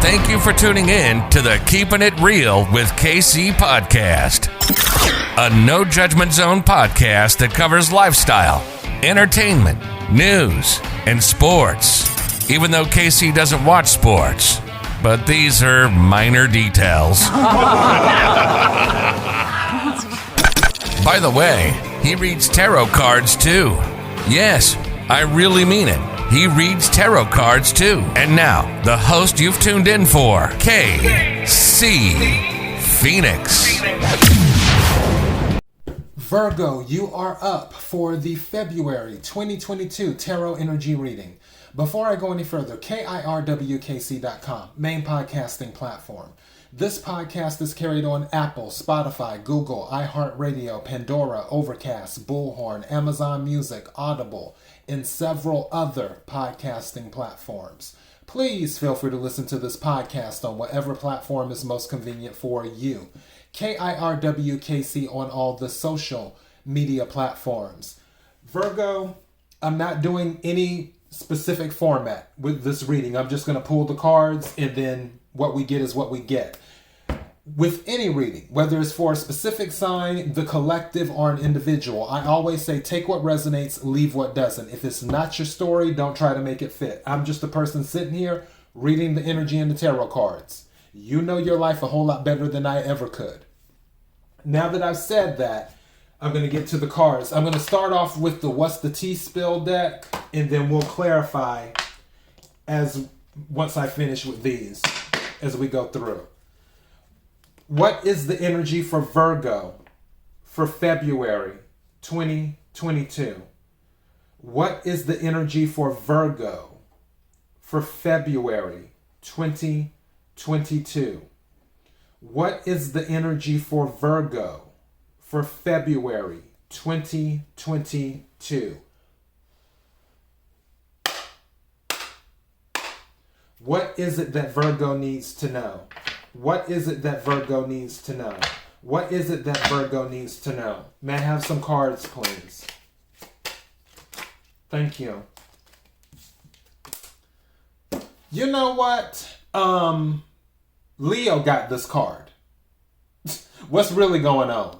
Thank you for tuning in to the Keeping It Real with KC podcast, a no judgment zone podcast that covers lifestyle, entertainment, news, and sports. Even though KC doesn't watch sports, but these are minor details. By the way, he reads tarot cards too. Yes, I really mean it. He reads tarot cards too. And now, the host you've tuned in for, KC Phoenix. Virgo, you are up for the February 2022 Tarot Energy Reading. Before I go any further, KIRWKC.com, main podcasting platform. This podcast is carried on Apple, Spotify, Google, iHeartRadio, Pandora, Overcast, Bullhorn, Amazon Music, Audible, and several other podcasting platforms. Please feel free to listen to this podcast on whatever platform is most convenient for you. KIRWKC on all the social media platforms. Virgo, I'm not doing any specific format with this reading. I'm just going to pull the cards and then what we get is what we get. With any reading, whether it's for a specific sign, the collective, or an individual, I always say take what resonates, leave what doesn't. If it's not your story, don't try to make it fit. I'm just a person sitting here reading the energy in the tarot cards. You know your life a whole lot better than I ever could. Now that I've said that, I'm going to get to the cards. I'm going to start off with the What's the Tea Spill deck, and then we'll clarify once I finish with these as we go through. What is the energy for Virgo for February 2022? What is the energy for Virgo for February 2022? What is the energy for Virgo for February 2022? What is it that Virgo needs to know? What is it that Virgo needs to know? What is it that Virgo needs to know? May I have some cards, please? Thank you. You know what? Leo got this card. What's really going on?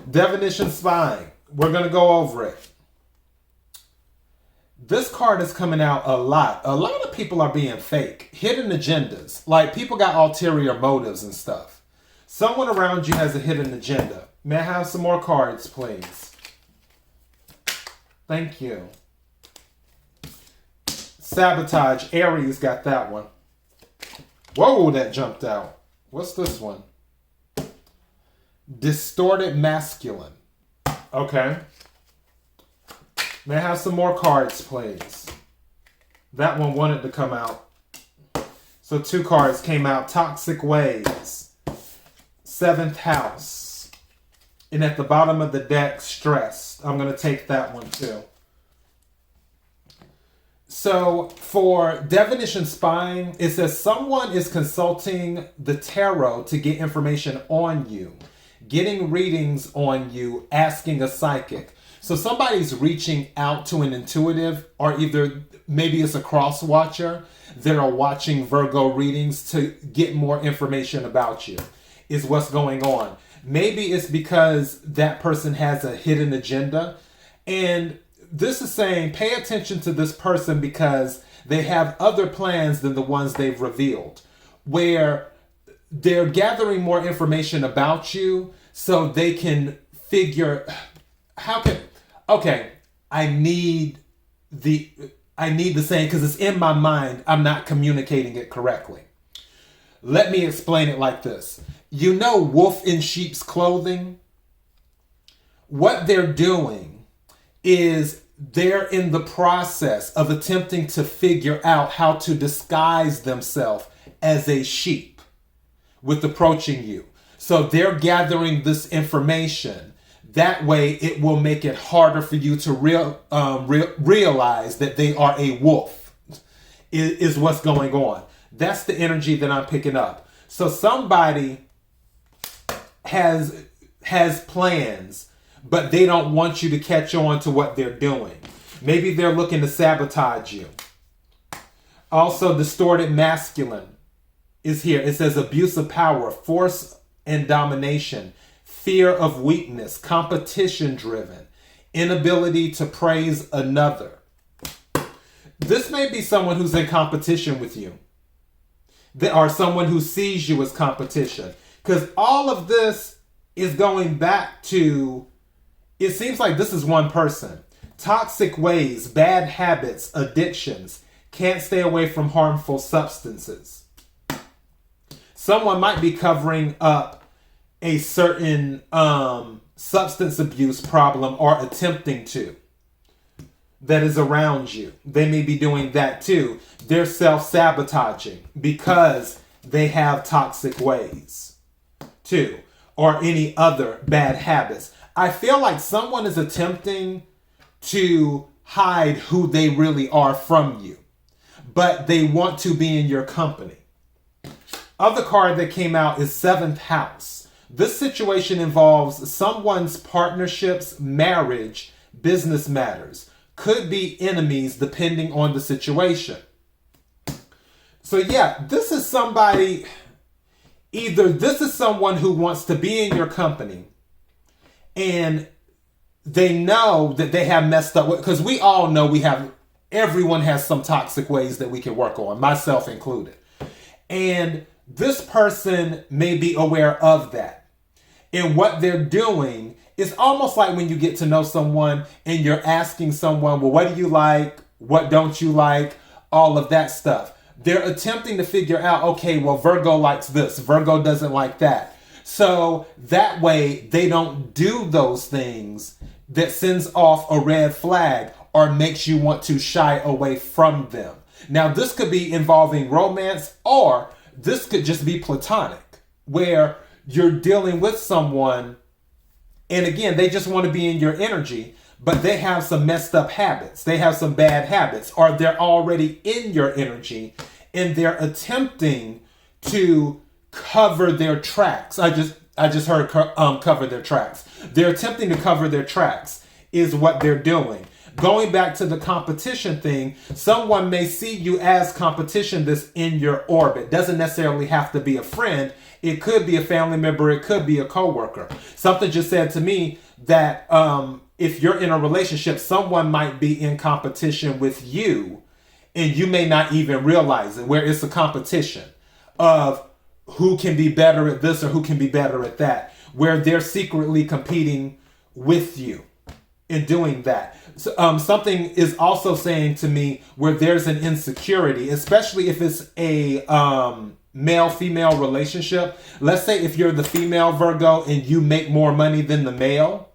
Definition spying. We're going to go over it. This card is coming out a lot. A lot of people are being fake. Hidden agendas. Like, people got ulterior motives and stuff. Someone around you has a hidden agenda. May I have some more cards, please? Thank you. Sabotage. Aries got that one. Whoa, that jumped out. What's this one? Distorted masculine. Okay. May I have some more cards, please? That one wanted to come out. So 2 cards came out. Toxic ways. 7th house. And at the bottom of the deck, stressed. I'm going to take that one too. So for definition spying, it says someone is consulting the tarot to get information on you, getting readings on you, asking a psychic. So somebody's reaching out to an intuitive, or either maybe it's a cross watcher that are watching Virgo readings to get more information about you, is what's going on. Maybe it's because that person has a hidden agenda. And this is saying pay attention to this person because they have other plans than the ones they've revealed, where they're gathering more information about you so they can figure I need the saying because it's in my mind. I'm not communicating it correctly. Let me explain it like this. You know, wolf in sheep's clothing? What they're doing is they're in the process of attempting to figure out how to disguise themselves as a sheep with approaching you. So they're gathering this information. That way, it will make it harder for you to realize that they are a wolf, is what's going on. That's the energy that I'm picking up. So somebody has plans, but they don't want you to catch on to what they're doing. Maybe they're looking to sabotage you. Also, distorted masculine is here. It says abuse of power, force and domination, fear of weakness, competition driven, inability to praise another. This may be someone who's in competition with you, or someone who sees you as competition. Because all of this is going back to, it seems like this is one person. Toxic ways, bad habits, addictions, can't stay away from harmful substances. Someone might be covering up a certain substance abuse problem or attempting to, that is around you. They may be doing that too. They're self-sabotaging because they have toxic ways too, or any other bad habits. I feel like someone is attempting to hide who they really are from you, but they want to be in your company. Other card that came out is 7th house. This situation involves someone's partnerships, marriage, business matters. Could be enemies depending on the situation. So yeah, this is somebody, either this is someone who wants to be in your company and they know that they have messed up, because we all know everyone has some toxic ways that we can work on, myself included. And this person may be aware of that. And what they're doing, it's almost like when you get to know someone and you're asking someone, well, what do you like? What don't you like? All of that stuff. They're attempting to figure out, okay, well, Virgo likes this. Virgo doesn't like that. So that way they don't do those things that sends off a red flag or makes you want to shy away from them. Now, this could be involving romance, or this could just be platonic, where you're dealing with someone and again, they just want to be in your energy, but they have some messed up habits. They have some bad habits, or they're already in your energy and they're attempting to cover their tracks. I just heard cover their tracks. They're attempting to cover their tracks is what they're doing. Going back to the competition thing, someone may see you as competition that's in your orbit. Doesn't necessarily have to be a friend. It could be a family member. It could be a coworker. Something just said to me that if you're in a relationship, someone might be in competition with you and you may not even realize it, where it's a competition of who can be better at this or who can be better at that, where they're secretly competing with you in doing that. So, something is also saying to me where there's an insecurity, especially if it's a male-female relationship. Let's say if you're the female Virgo and you make more money than the male,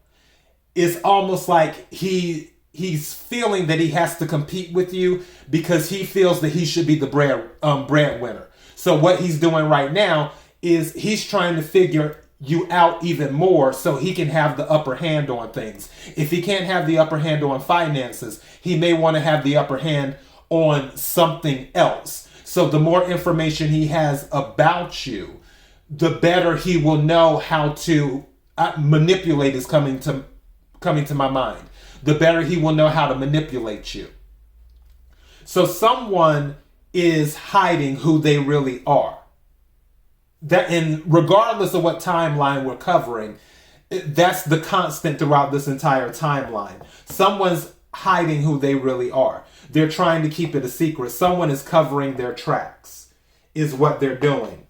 it's almost like he's feeling that he has to compete with you because he feels that he should be the breadwinner. So what he's doing right now is he's trying to figure you out even more so he can have the upper hand on things. If he can't have the upper hand on finances, he may want to have the upper hand on something else. So the more information he has about you, the better he will know how to manipulate is coming to my mind. The better he will know how to manipulate you. So someone is hiding who they really are. That, and regardless of what timeline we're covering, that's the constant throughout this entire timeline. Someone's hiding who they really are. They're trying to keep it a secret. Someone is covering their tracks, is what they're doing.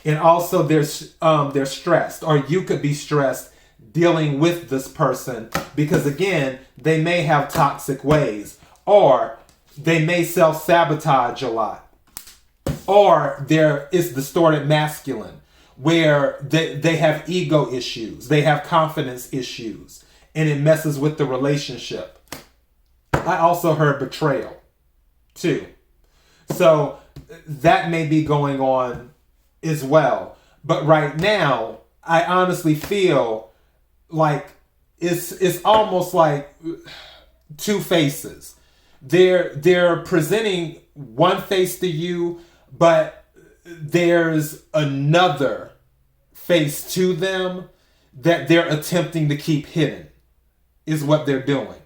And also they're stressed, or you could be stressed dealing with this person because, again, they may have toxic ways, or they may self-sabotage a lot. Or there is distorted masculine, where they have ego issues, they have confidence issues, and it messes with the relationship. I also heard betrayal, too. So that may be going on as well. But right now, I honestly feel like it's almost like two faces. They're presenting one face to you, but there's another face to them that they're attempting to keep hidden, is what they're doing.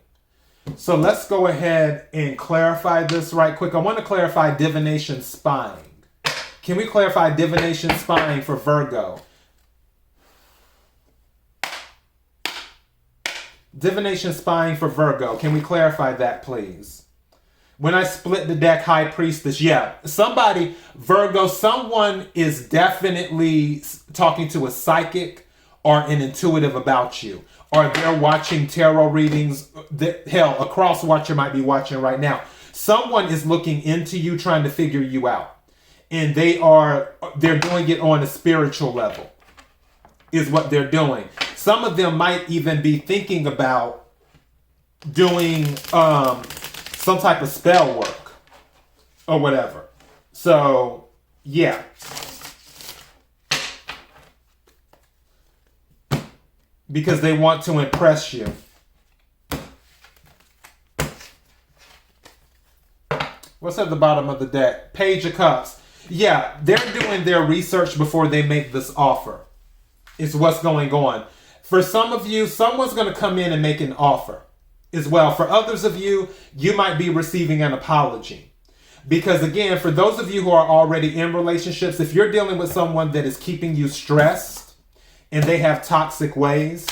So let's go ahead and clarify this right quick. I want to clarify divination spying. Can we clarify divination spying for Virgo? Divination spying for Virgo. Can we clarify that, please? When I split the deck, High Priestess, yeah. Somebody, Virgo, someone is definitely talking to a psychic or an intuitive about you. Or they're watching tarot readings. Hell, a cross watcher might be watching right now. Someone is looking into you, trying to figure you out. And they're doing it on a spiritual level, is what they're doing. Some of them might even be thinking about doing some type of spell work or whatever. So, yeah. Because they want to impress you. What's at the bottom of the deck? Page of Cups. Yeah, they're doing their research before they make this offer. Is what's going on. For some of you, someone's going to come in and make an offer as well. For others of you, you might be receiving an apology. Because again, for those of you who are already in relationships, if you're dealing with someone that is keeping you stressed and they have toxic ways,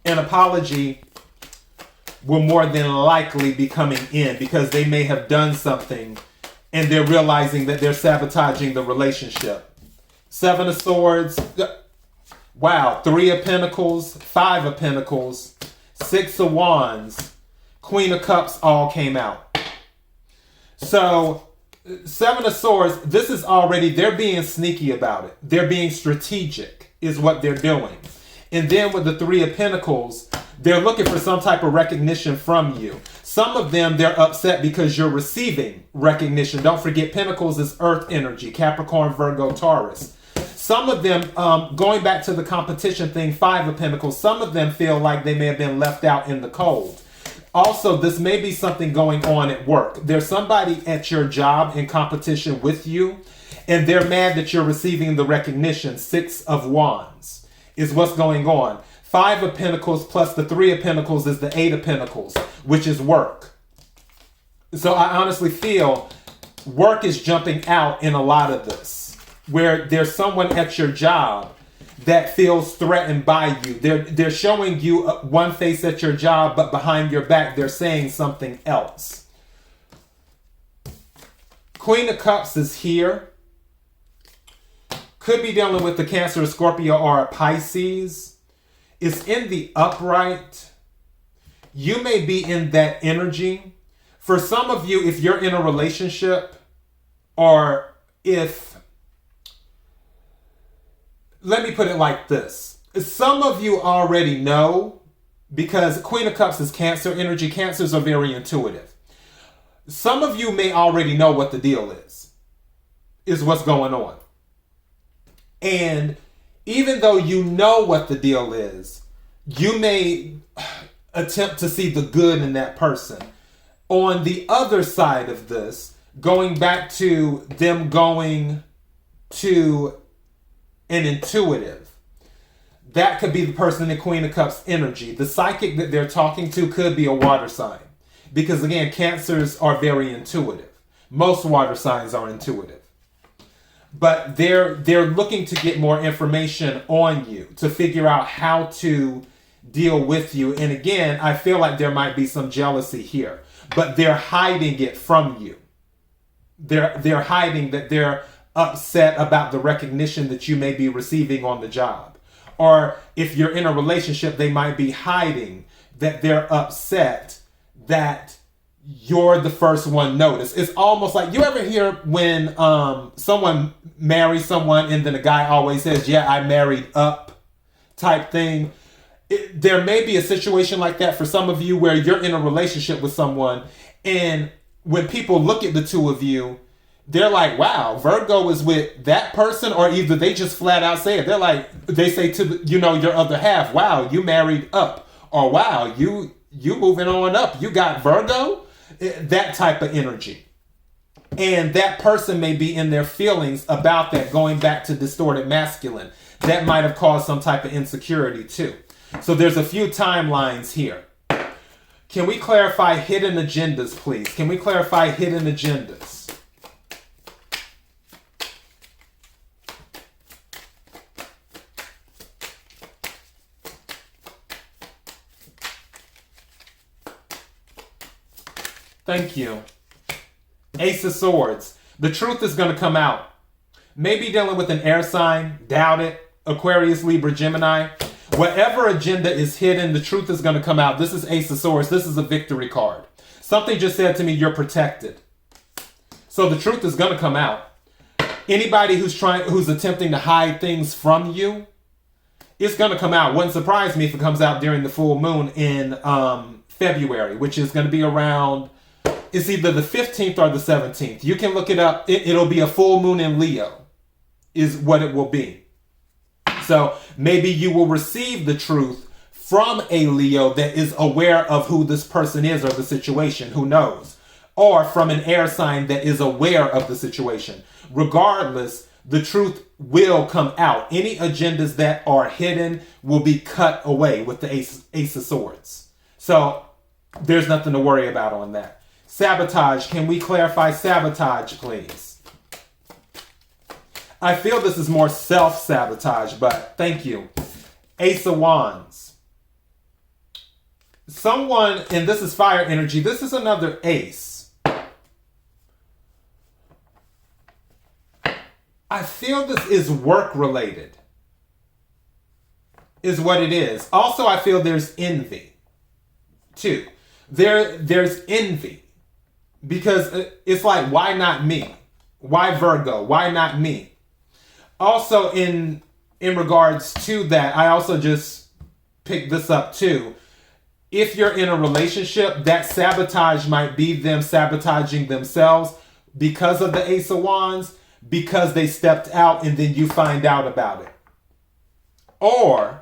an apology will more than likely be coming in because they may have done something and they're realizing that they're sabotaging the relationship. Seven of Swords. Wow. 3 of Pentacles, 5 of Pentacles, 6 of Wands, Queen of Cups all came out. So 7 of Swords, this is already, they're being sneaky about it. They're being strategic is what they're doing. And then with the 3 of Pentacles, they're looking for some type of recognition from you. Some of them, they're upset because you're receiving recognition. Don't forget, Pentacles is earth energy, Capricorn, Virgo, Taurus. Some of them, going back to the competition thing, 5 of Pentacles, some of them feel like they may have been left out in the cold. Also, this may be something going on at work. There's somebody at your job in competition with you, and they're mad that you're receiving the recognition. 6 of Wands is what's going on. 5 of Pentacles plus the 3 of Pentacles is the 8 of Pentacles, which is work. So I honestly feel work is jumping out in a lot of this, where there's someone at your job that feels threatened by you. They're showing you one face at your job, but behind your back, they're saying something else. Queen of Cups is here. Could be dealing with the Cancer, Scorpio, or a Pisces. It's in the upright. You may be in that energy. For some of you, if you're in a relationship, or if, let me put it like this. Some of you already know, because Queen of Cups is Cancer energy. Cancers are very intuitive. Some of you may already know what the deal is what's going on. And even though you know what the deal is, you may attempt to see the good in that person. On the other side of this, going back to them going to an intuitive, that could be the person in Queen of Cups energy. The psychic that they're talking to could be a water sign. Because again, Cancers are very intuitive. Most water signs are intuitive. But they're looking to get more information on you, to figure out how to deal with you. And again, I feel like there might be some jealousy here, but they're hiding it from you. They're hiding that they're upset about the recognition that you may be receiving on the job. Or if you're in a relationship, they might be hiding that they're upset that you're the first one noticed. It's almost like, you ever hear when someone marries someone and then a guy always says, yeah, I married up type thing. There may be a situation like that for some of you where you're in a relationship with someone, and when people look at the two of you, they're like, wow, Virgo is with that person, or either they just flat out say it. They're like, they say to your other half, wow, you married up, or wow, you moving on up. You got Virgo, that type of energy. And that person may be in their feelings about that, going back to distorted masculine. That might have caused some type of insecurity too. So there's a few timelines here. Can we clarify hidden agendas, please? Can we clarify hidden agendas? Thank you. Ace of Swords. The truth is going to come out. Maybe dealing with an air sign. Doubt it. Aquarius, Libra, Gemini. Whatever agenda is hidden, the truth is going to come out. This is Ace of Swords. This is a victory card. Something just said to me, you're protected. So the truth is going to come out. Anybody who's attempting to hide things from you, it's going to come out. Wouldn't surprise me if it comes out during the full moon in February, which is going to be around, it's either the 15th or the 17th. You can look it up. It'll be a full moon in Leo is what it will be. So maybe you will receive the truth from a Leo that is aware of who this person is or the situation, who knows, or from an air sign that is aware of the situation. Regardless, the truth will come out. Any agendas that are hidden will be cut away with the Ace of Swords. So there's nothing to worry about on that. Sabotage. Can we clarify sabotage, please? I feel this is more self-sabotage, but thank you. Ace of Wands. Someone, and this is fire energy, this is another ace. I feel this is work-related, is what it is. Also, I feel there's envy, too. There's envy, because it's like, why not me? Why Virgo? Why not me? Also, in regards to that, I also just picked this up too. If you're in a relationship, that sabotage might be them sabotaging themselves because of the Ace of Wands, because they stepped out and then you find out about it. Or,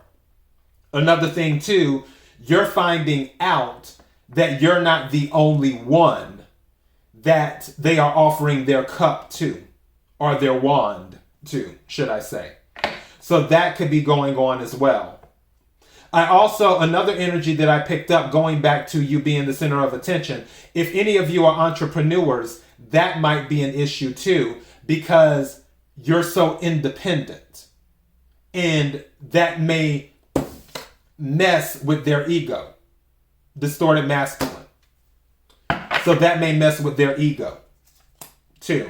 another thing too, you're finding out that you're not the only one that they are offering their cup to, or their wand to, should I say. So that could be going on as well. I also, another energy that I picked up, going back to you being the center of attention, if any of you are entrepreneurs, that might be an issue too, because you're so independent. And that may mess with their ego. Distorted masculine. So that may mess with their ego too,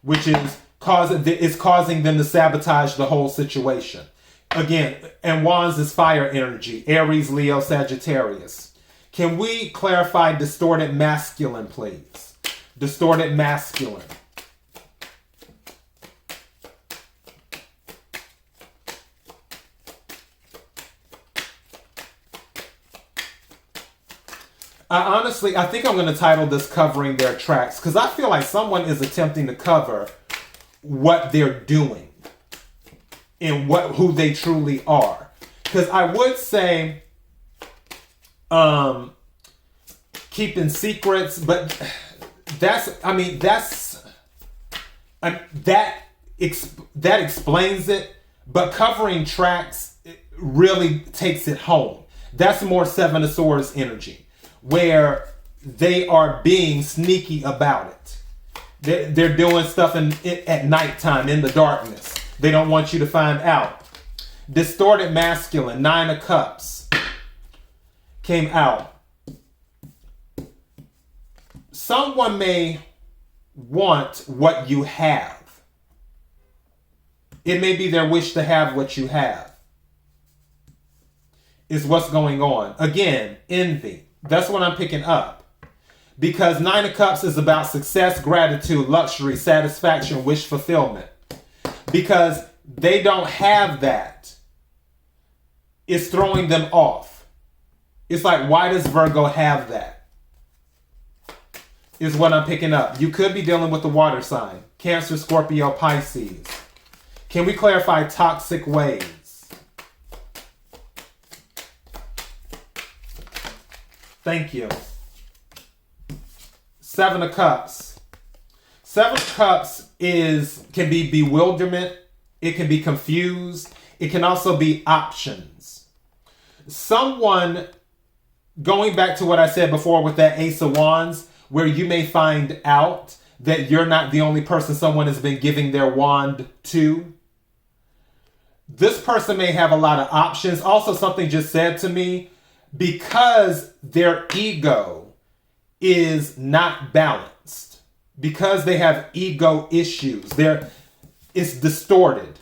which is causing them to sabotage the whole situation. Again, and Wands is fire energy. Aries, Leo, Sagittarius. Can we clarify distorted masculine, please? Distorted masculine. I think I'm going to title this Covering Their Tracks, because I feel like someone is attempting to cover what they're doing and who they truly are. Because I would say keeping secrets, but that explains it. But covering tracks really takes it home. That's more Seven of Swords energy, where they are being sneaky about it. They're doing stuff at nighttime, in the darkness. They don't want you to find out. Distorted masculine, Nine of Cups came out. Someone may want what you have. It may be their wish to have what you have, is what's going on. Again, envy. That's what I'm picking up. Because Nine of Cups is about success, gratitude, luxury, satisfaction, wish fulfillment. Because they don't have that, it's throwing them off. It's like, why does Virgo have that? Is what I'm picking up. You could be dealing with the water sign. Cancer, Scorpio, Pisces. Can we clarify toxic ways? Thank you. Seven of Cups. Seven of Cups can be bewilderment. It can be confused. It can also be options. Someone going back to what I said before with that Ace of Wands, where you may find out that you're not the only person someone has been giving their wand to. This person may have a lot of options. Also, something just said to me, because their ego is not balanced, because they have ego issues, it's distorted.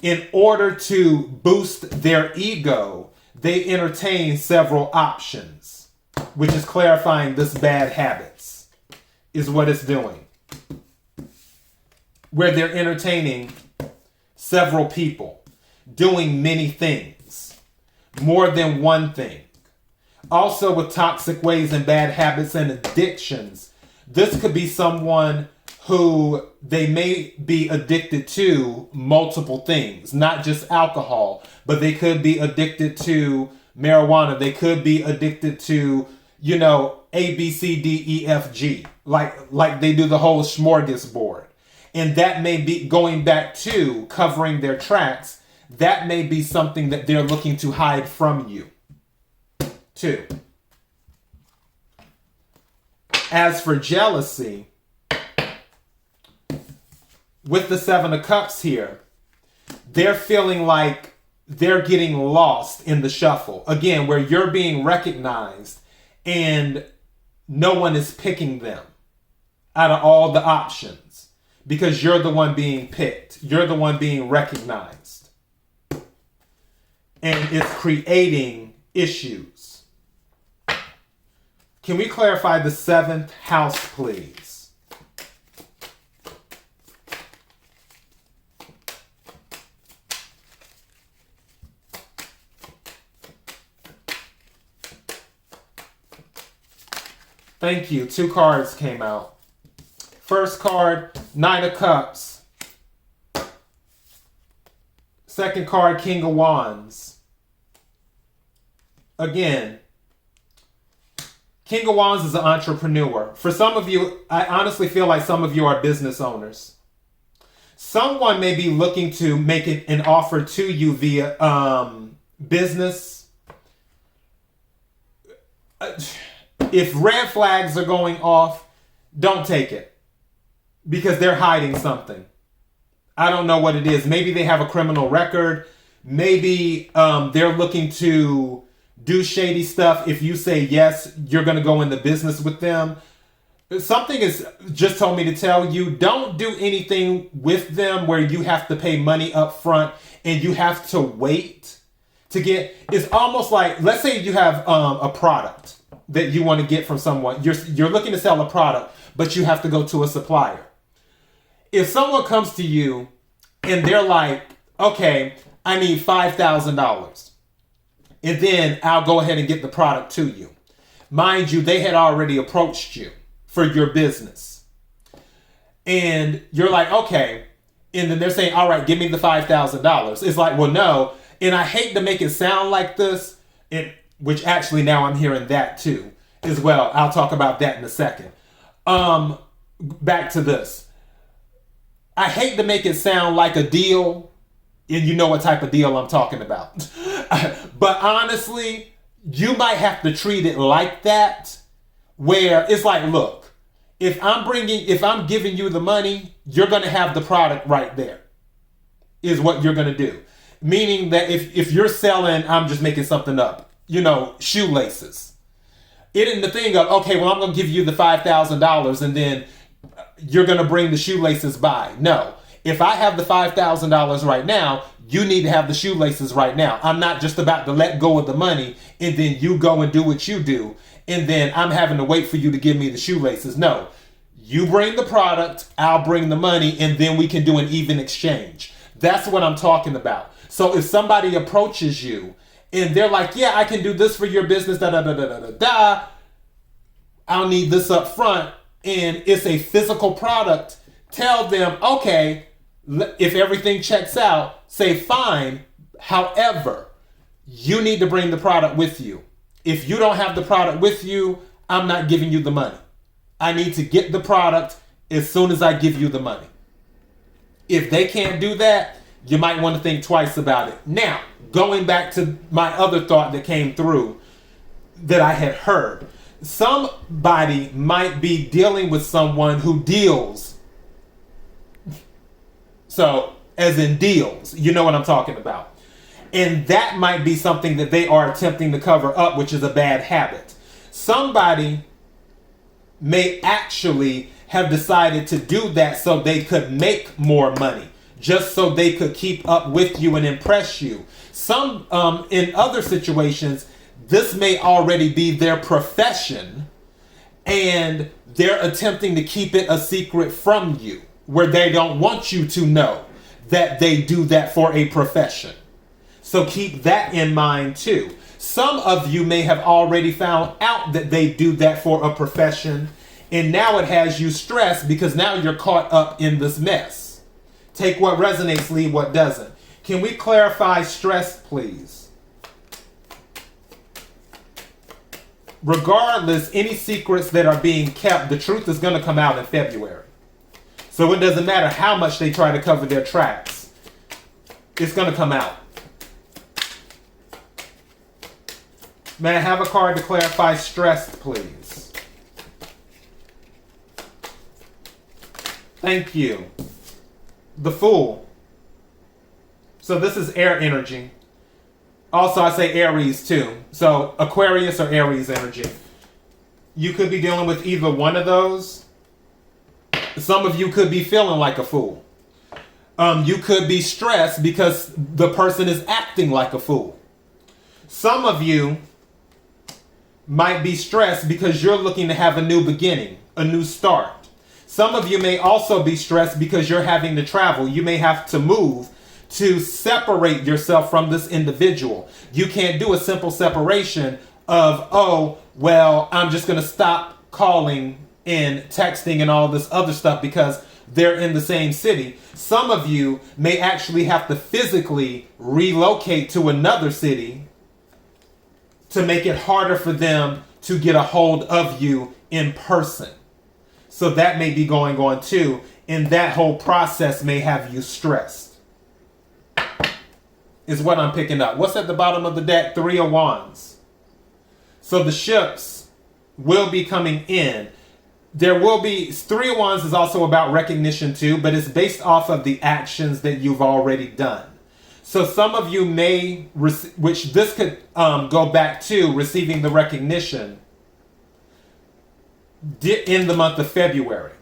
In order to boost their ego, they entertain several options, which is clarifying this bad habits, is what it's doing. Where they're entertaining several people, doing many things, more than one thing. Also with toxic ways and bad habits and addictions, this could be someone who they may be addicted to multiple things, not just alcohol, but they could be addicted to marijuana. They could be addicted to, A, B, C, D, E, F, G, like they do the whole smorgasbord. And that may be, going back to covering their tracks, that may be something that they're looking to hide from you, too. As for jealousy, with the Seven of Cups here, they're feeling like they're getting lost in the shuffle. Again, where you're being recognized and no one is picking them out of all the options because you're the one being picked. You're the one being recognized. And it's creating issues. Can we clarify the 7th house, please? Thank you. 2 cards came out. First card, 9 of Cups. Second card, King of Wands. Again, King of Wands is an entrepreneur. For some of you, I honestly feel like some of you are business owners. Someone may be looking to make an offer to you via business. If red flags are going off, don't take it. Because they're hiding something. I don't know what it is. Maybe they have a criminal record. Maybe they're looking to do shady stuff. If you say yes, you're going to go into business with them. Something is just told me to tell you, don't do anything with them where you have to pay money up front and you have to wait to get. It's almost like, let's say you have a product that you want to get from someone. You're looking to sell a product, but you have to go to a supplier. If someone comes to you and they're like, okay, I need $5,000, and then I'll go ahead and get the product to you. Mind you, they had already approached you for your business. And you're like, okay. And then they're saying, all right, give me the $5,000. It's like, well, no. And I hate to make it sound like this, which actually now I'm hearing that too as well. I'll talk about that in a second. Back to this. I hate to make it sound like a deal, and you know what type of deal I'm talking about. But honestly, you might have to treat it like that, where it's like, look, if I'm giving you the money, you're going to have the product right there, is what you're going to do. Meaning that if you're selling, I'm just making something up, shoelaces. It isn't the thing of, okay, well, I'm going to give you the $5,000 and then you're going to bring the shoelaces by. No. If I have the $5,000 right now, you need to have the shoelaces right now. I'm not just about to let go of the money and then you go and do what you do. And then I'm having to wait for you to give me the shoelaces. No. You bring the product, I'll bring the money, and then we can do an even exchange. That's what I'm talking about. So if somebody approaches you and they're like, yeah, I can do this for your business, I'll need this up front, and it's a physical product, tell them, okay, if everything checks out, say fine. However, you need to bring the product with you. If you don't have the product with you, I'm not giving you the money. I need to get the product as soon as I give you the money. If they can't do that, you might want to think twice about it. Now, going back to my other thought that came through, that I had heard. Somebody might be dealing with someone who deals. So, as in deals, you know what I'm talking about. And that might be something that they are attempting to cover up, which is a bad habit. Somebody may actually have decided to do that so they could make more money, just so they could keep up with you and impress you. Some, in other situations, this may already be their profession, and they're attempting to keep it a secret from you, where they don't want you to know that they do that for a profession. So keep that in mind too. Some of you may have already found out that they do that for a profession, and now it has you stressed because now you're caught up in this mess. Take what resonates, leave what doesn't. Can we clarify stress, please? Regardless, any secrets that are being kept, the truth is going to come out in February. So it doesn't matter how much they try to cover their tracks. It's going to come out. May I have a card to clarify stress, please? Thank you. The Fool. So this is air energy. Also, I say Aries too. So Aquarius or Aries energy. You could be dealing with either one of those. Some of you could be feeling like a fool. You could be stressed because the person is acting like a fool. Some of you might be stressed because you're looking to have a new beginning, a new start. Some of you may also be stressed because you're having to travel. You may have to move to separate yourself from this individual. You can't do a simple separation of, oh, well, I'm just going to stop calling and texting and all this other stuff because they're in the same city. Some of you may actually have to physically relocate to another city to make it harder for them to get a hold of you in person. So that may be going on too, and that whole process may have you stressed. Is what I'm picking up. What's at the bottom of the deck? 3 of Wands. So the ships will be coming in. There will be, 3 of Wands is also about recognition too, but it's based off of the actions that you've already done. So some of you may, which this could go back to receiving the recognition in the month of February,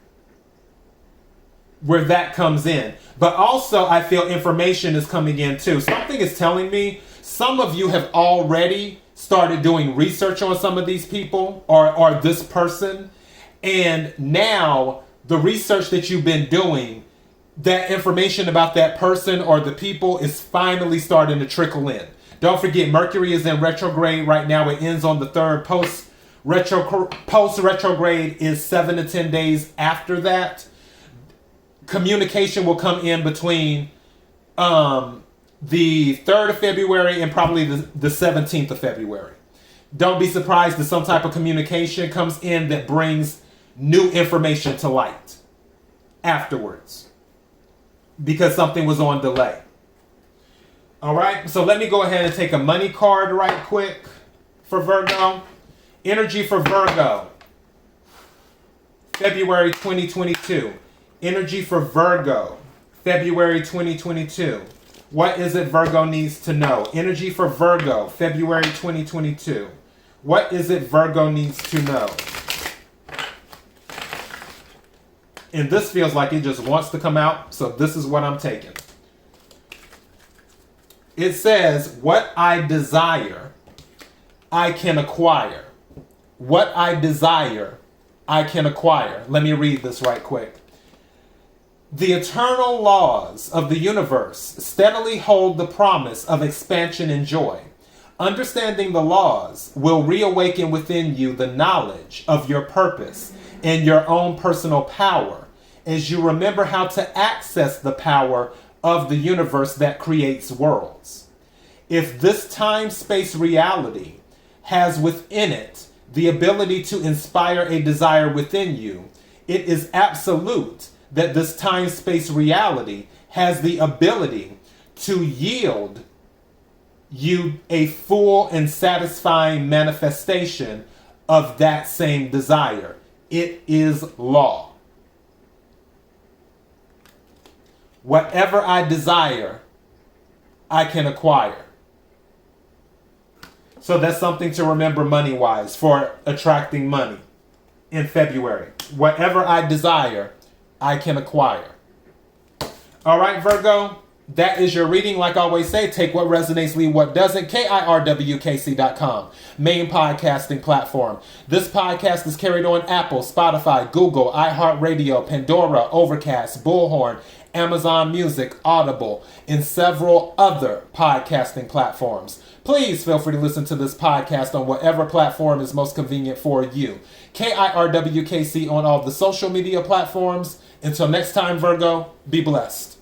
where that comes in. But also I feel information is coming in too. Something is telling me some of you have already started doing research on some of these people or this person. And now the research that you've been doing, that information about that person or the people is finally starting to trickle in. Don't forget, Mercury is in retrograde right now. It ends on the 3rd. Post-retrograde is 7 to 10 days after that. Communication will come in between the 3rd of February and probably the 17th of February. Don't be surprised if some type of communication comes in that brings new information to light afterwards, because something was on delay. All right, so let me go ahead and take a money card right quick for Virgo. Energy for Virgo, February 2022. Energy for Virgo, February 2022. What is it Virgo needs to know? Energy for Virgo, February 2022. What is it Virgo needs to know? And this feels like it just wants to come out, so this is what I'm taking. It says, what I desire, I can acquire. What I desire, I can acquire. Let me read this right quick. The eternal laws of the universe steadily hold the promise of expansion and joy. Understanding the laws will reawaken within you the knowledge of your purpose and your own personal power as you remember how to access the power of the universe that creates worlds. If this time-space reality has within it the ability to inspire a desire within you, it is absolute that this time-space reality has the ability to yield you a full and satisfying manifestation of that same desire. It is law. Whatever I desire, I can acquire. So that's something to remember money-wise for attracting money in February. Whatever I desire, I can acquire. All right, Virgo, that is your reading. Like I always say, take what resonates, leave what doesn't. KIRWKC.com, main podcasting platform. This podcast is carried on Apple, Spotify, Google, iHeartRadio, Pandora, Overcast, Bullhorn, Amazon Music, Audible, and several other podcasting platforms. Please feel free to listen to this podcast on whatever platform is most convenient for you. KIRWKC on all the social media platforms. Until next time, Virgo, be blessed.